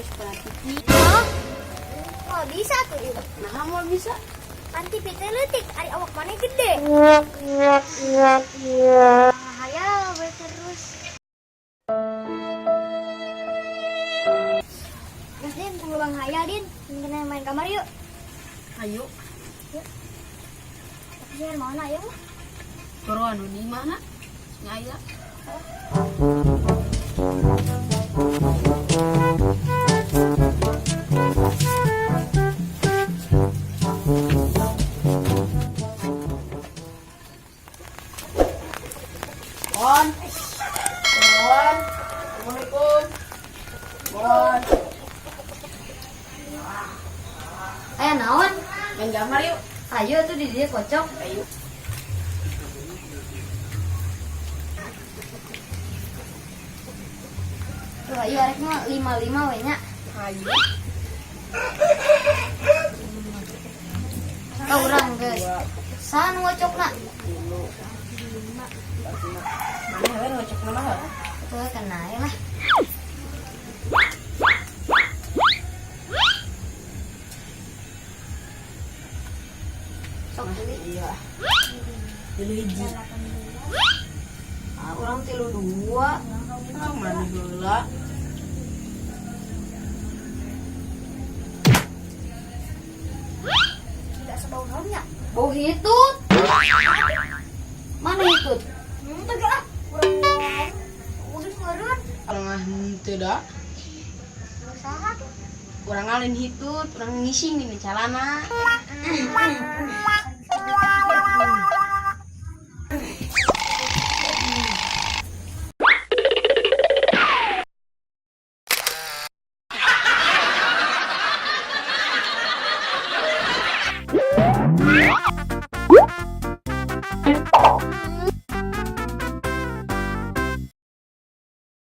sekolah TV. Oh, oh bisa tuh ibu. Nah, mau bisa. Kan TV teh leutik, ari awak mana gede. Hayal bae terus. Terus Din, pulang hayal Din. Kita main kamar yuk. Ayo. Tapi sih mau na ayo. Toro anu di mana? Ngaya. Bon. Bon. Assalamualaikum. Bon. Naon? Main gambar yuk. Ayo tuh di dia kocok. Ayo. Tuh ayo arek mah 55 we nya. Ayo. Kau urang geus. Saha nu ngocokna? Mana we ngocok nama heuh? Tuh kena ya lah. Sok deui. Iya. Tilu hiji. Ah, urang 32. Ah, mana heula? Tidak sebau naonnya. Bau hitut. Mana hitut? Teu ah. Urang udah meureun. Orang henteu da. Saha? Urang ngalen hitut, urang ngising di calana.